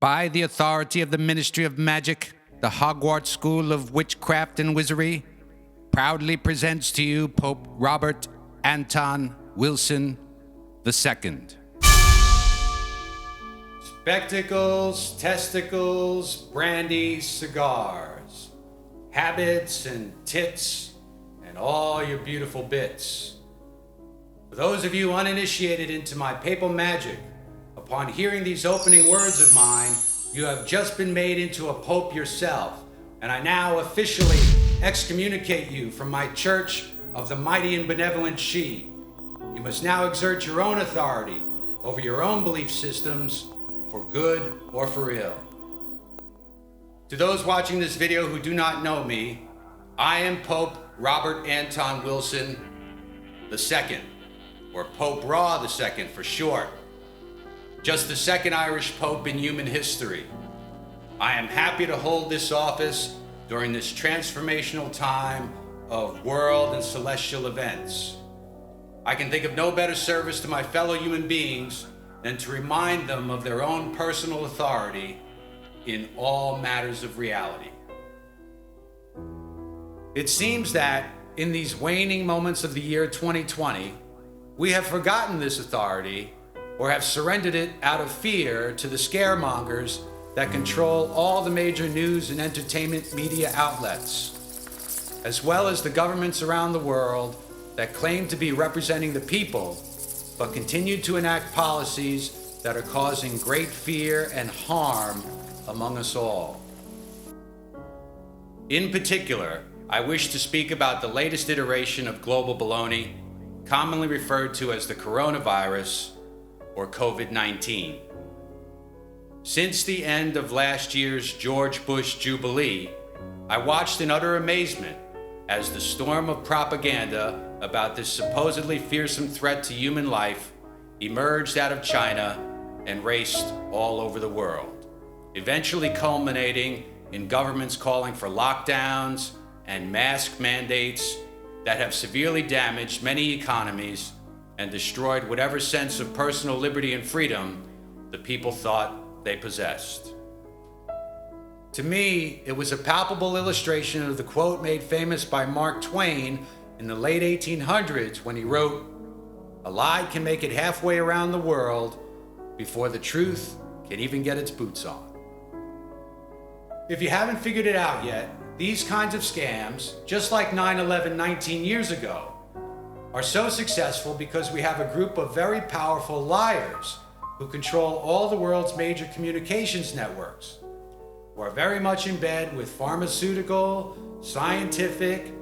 By the authority of the Ministry of Magick, the Hogwarts School of Witchcraft and Wizardry proudly presents to you Pope Robert Anton Wilson II. Spectacles, testicles, brandy, cigars, habits and tits, and all your beautiful bits. For those of you uninitiated into my papal magic, upon hearing these opening words of mine, you have just been made into a pope yourself, and I now officially excommunicate you from my church of the mighty and benevolent She. You must now exert your own authority over your own belief systems, for good or for ill. To those watching this video who do not know me, I am Pope Robert Anton Wilson II, or Pope Raw II for short. Just the second Irish Pope in human history. I am happy to hold this office during this transformational time of world and celestial events. I can think of no better service to my fellow human beings than to remind them of their own personal authority in all matters of reality. It seems that in these waning moments of the year 2020, we have forgotten this authority or have surrendered it out of fear to the scaremongers that control all the major news and entertainment media outlets, as well as the governments around the world that claim to be representing the people, but continue to enact policies that are causing great fear and harm among us all. In particular, I wish to speak about the latest iteration of global baloney, commonly referred to as the coronavirus, or COVID-19. Since the end of last year's George Bush Jubilee, I watched in utter amazement as the storm of propaganda about this supposedly fearsome threat to human life emerged out of China and raced all over the world, eventually culminating in governments calling for lockdowns and mask mandates that have severely damaged many economies and destroyed whatever sense of personal liberty and freedom the people thought they possessed. To me, it was a palpable illustration of the quote made famous by Mark Twain in the late 1800s when he wrote, "A lie can make it halfway around the world before the truth can even get its boots on." If you haven't figured it out yet, these kinds of scams, just like 9/11 19 years ago, are so successful because we have a group of very powerful liars who control all the world's major communications networks, who are very much in bed with pharmaceutical, scientific,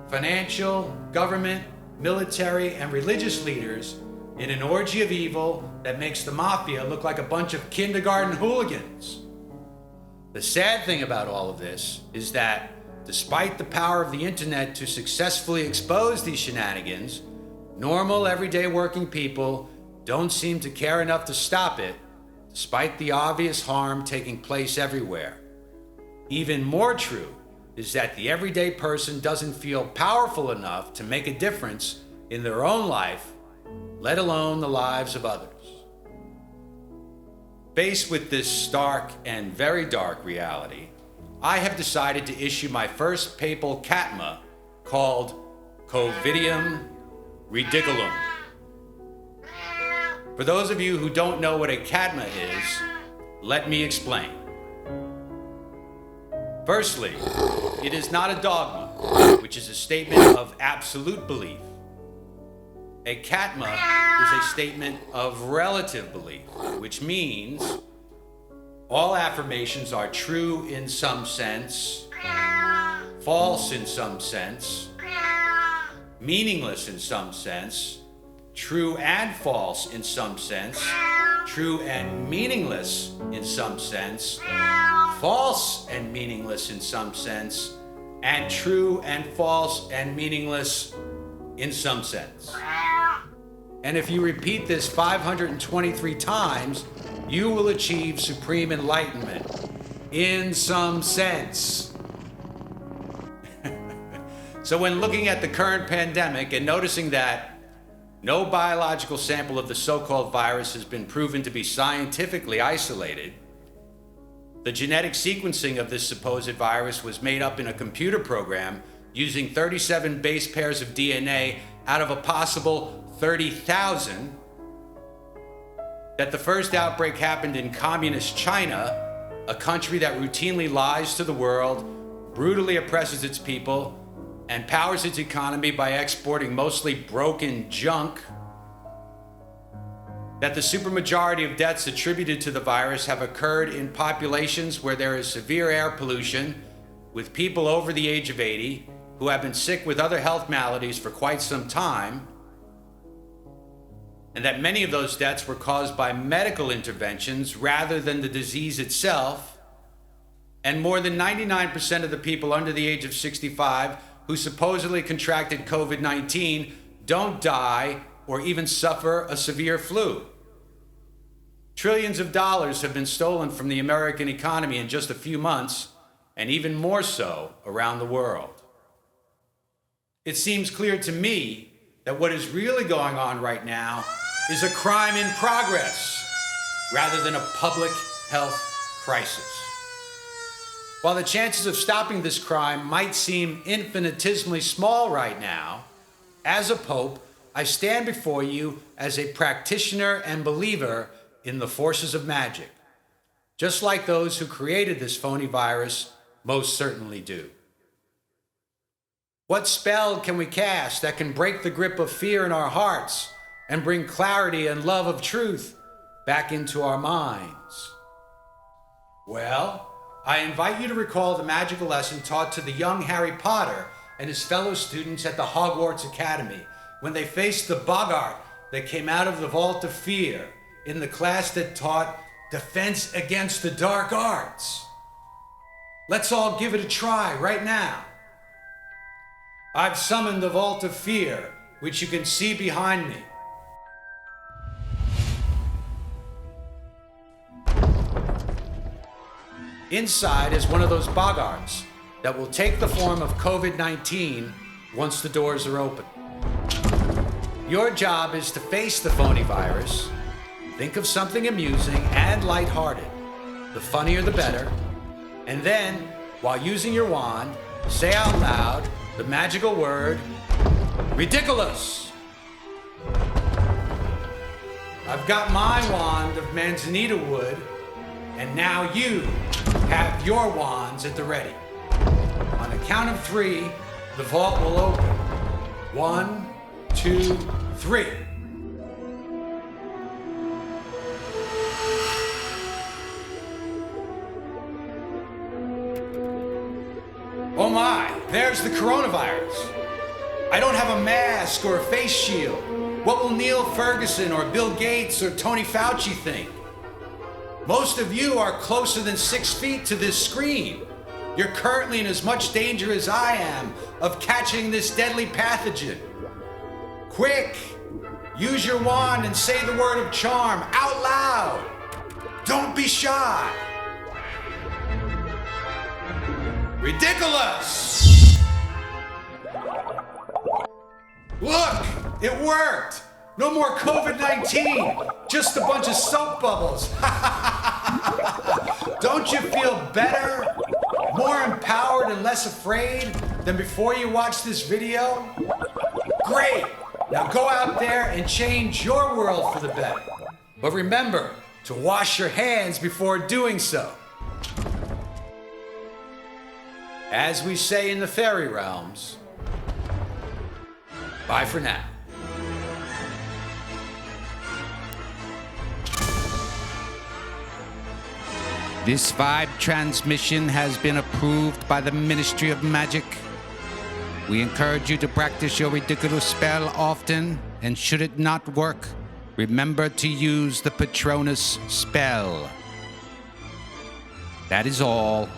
financial, government, military, and religious leaders in an orgy of evil that makes the mafia look like a bunch of kindergarten hooligans. The sad thing about all of this is that despite the power of the internet to successfully expose these shenanigans, normal, everyday working people don't seem to care enough to stop it, despite the obvious harm taking place everywhere. Even more true is that the everyday person doesn't feel powerful enough to make a difference in their own life, let alone the lives of others. Faced with this stark and very dark reality, I have decided to issue my first papal catma called Covidium Ridiculum. For those of you who don't know what a catma is, let me explain. Firstly, it is not a dogma, which is a statement of absolute belief. A catma is a statement of relative belief, which means all affirmations are true in some sense, false in some sense, meaningless in some sense, true and false in some sense, true and meaningless in some sense, false and meaningless in some sense, and true and false and meaningless in some sense. And if you repeat this 523 times, you will achieve supreme enlightenment in some sense. So when looking at the current pandemic and noticing that no biological sample of the so-called virus has been proven to be scientifically isolated, The genetic sequencing of this supposed virus was made up in a computer program using 37 base pairs of DNA out of a possible 30,000. That the first outbreak happened in communist China, a country that routinely lies to the world, brutally oppresses its people, and powers its economy by exporting mostly broken junk. That the supermajority of deaths attributed to the virus have occurred in populations where there is severe air pollution, with people over the age of 80 who have been sick with other health maladies for quite some time, and that many of those deaths were caused by medical interventions rather than the disease itself, and more than 99% of the people under the age of 65 who supposedly contracted COVID-19 don't die or even suffer a severe flu. Trillions of dollars have been stolen from the American economy in just a few months, and even more so around the world. It seems clear to me that what is really going on right now is a crime in progress rather than a public health crisis. While the chances of stopping this crime might seem infinitesimally small right now, as a pope, I stand before you as a practitioner and believer in the forces of magic, just like those who created this phony virus most certainly do. What spell can we cast that can break the grip of fear in our hearts and bring clarity and love of truth back into our minds? Well, I invite you to recall the magical lesson taught to the young Harry Potter and his fellow students at the Hogwarts Academy when they faced the boggart that came out of the vault of fear in the class that taught defense against the dark arts. Let's all give it a try right now. I've summoned the vault of fear, which you can see behind me. Inside is one of those boggarts that will take the form of COVID-19 once the doors are open. Your job is to face the phony virus, think of something amusing and lighthearted, the funnier the better, and then, while using your wand, say out loud the magical word, ridiculous. I've got my wand of manzanita wood, and now you have your wands at the ready. On the count of 3, the vault will open. 1, 2, 3. Oh my, there's the coronavirus. I don't have a mask or a face shield. What will Neil Ferguson or Bill Gates or Tony Fauci think? Most of you are closer than 6 feet to this screen. You're currently in as much danger as I am of catching this deadly pathogen. Quick, use your wand and say the word of charm out loud. Don't be shy. Ridiculous! Look, it worked. No more COVID-19, just a bunch of soap bubbles. Don't you feel better, more empowered and less afraid than before you watched this video? Great, now go out there and change your world for the better. But remember to wash your hands before doing so. As we say in the fairy realms, bye for now. This vibe transmission has been approved by the Ministry of Magick. We encourage you to practice your ridiculous spell often, and should it not work, remember to use the Patronus spell. That is all.